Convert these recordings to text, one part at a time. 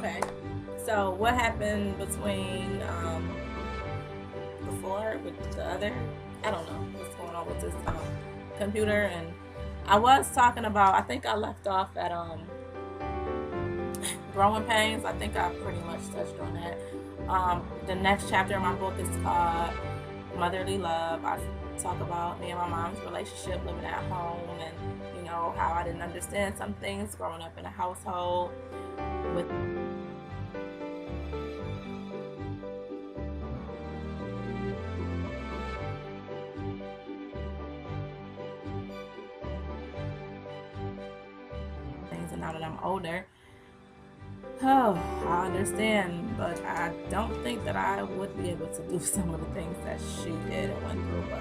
Okay. So what happened between before with the other? I don't know what's going on with this computer, and I was talking about. I think I left off at growing pains. I think I pretty much touched on that. The next chapter of my book is called Motherly Love. I talk about me and my mom's relationship, living at home, and how I didn't understand some things growing up in a household with things, and now that I'm older, oh, I understand, but I don't think that I would be able to do some of the things that she did and went through. But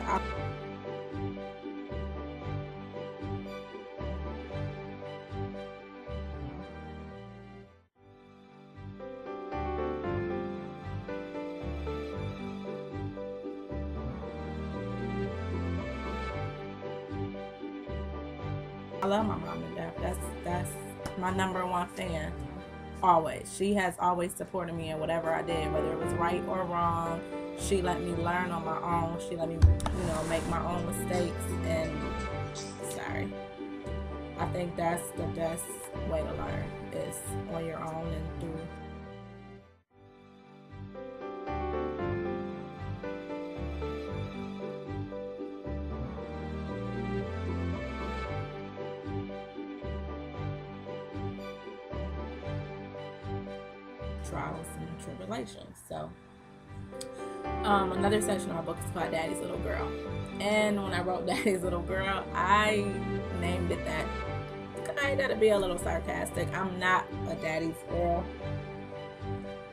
I love my mom to death. That's my number one fan. Always. She has always supported me in whatever I did, whether it was right or wrong. She let me learn on my own. She let me, make my own mistakes. And sorry, I think that's the best way to learn is on your own and through. Trials and tribulations. So another section of my book is called Daddy's Little Girl, and when I wrote Daddy's Little Girl, I named it that. I gotta be a little sarcastic. I'm not a daddy's girl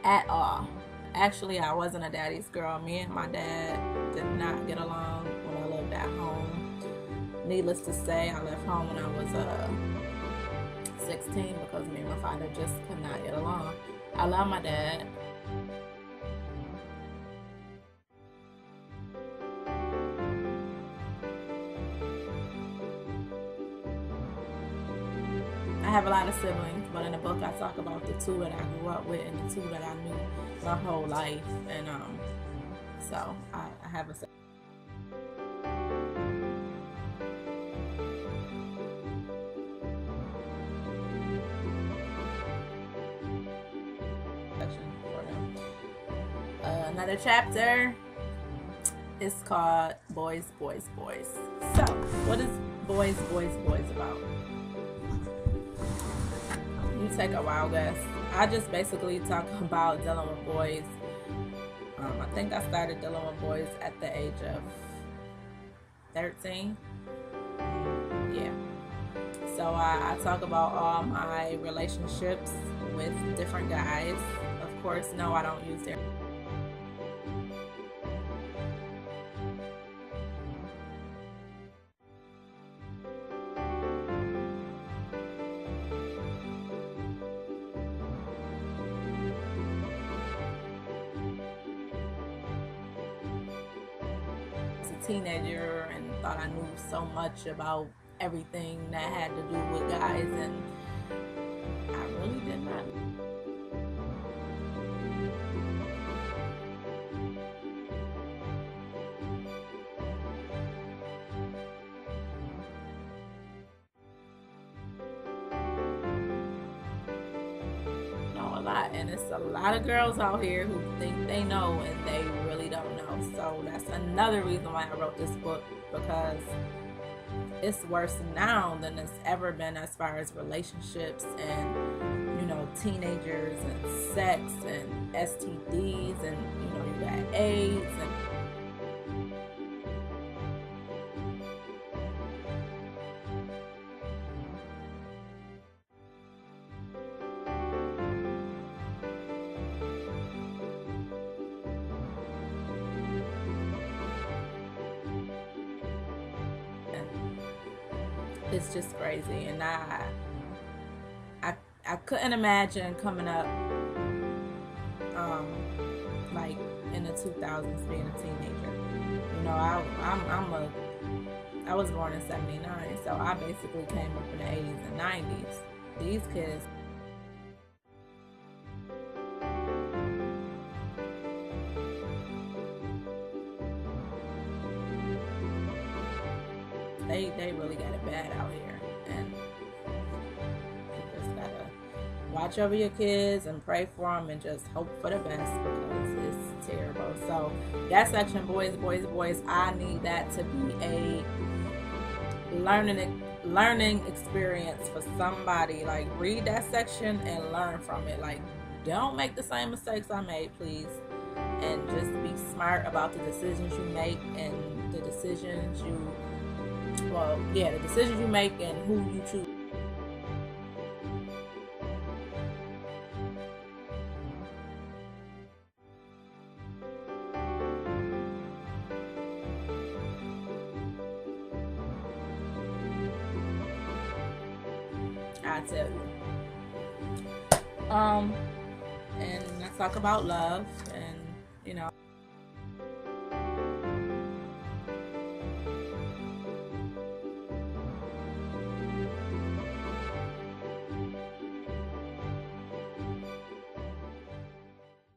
at all. Actually, I wasn't a daddy's girl. Me and my dad did not get along when I lived at home. Needless to say, I left home when I was 16 because me and my father just could not get along. I love my dad. I have a lot of siblings, but in the book I talk about the two that I grew up with and the two that I knew my whole life, and so I have a section for them. Another chapter is called Boys, Boys, Boys. So, what is Boys, Boys, Boys about? You take a wild guess. I just basically talk about dealing with boys. I think I started dealing with boys at the age of 13. Yeah. So I talk about all my relationships with different guys. Of course, no, I don't use their teenager and thought I knew so much about everything that had to do with guys, and I really did not. Know a lot, and it's a lot of girls out here who think they know and they really don't know. So that's another reason why I wrote this book, because it's worse now than it's ever been as far as relationships and teenagers and sex and STDs, and you got AIDS and it's just crazy. And I couldn't imagine coming up like in the 2000s being a teenager. I was born in 79, so I basically came up in the 80s and 90s. These kids really got it bad out here, and you just gotta watch over your kids and pray for them and just hope for the best, because it's terrible. So that section, boys, boys, boys, I need that to be a learning experience for somebody. Like, read that section and learn from it. Like, don't make the same mistakes I made, please, and just be smart about the decisions you make and the decisions you make and who you choose. I tell you. And let's talk about love, and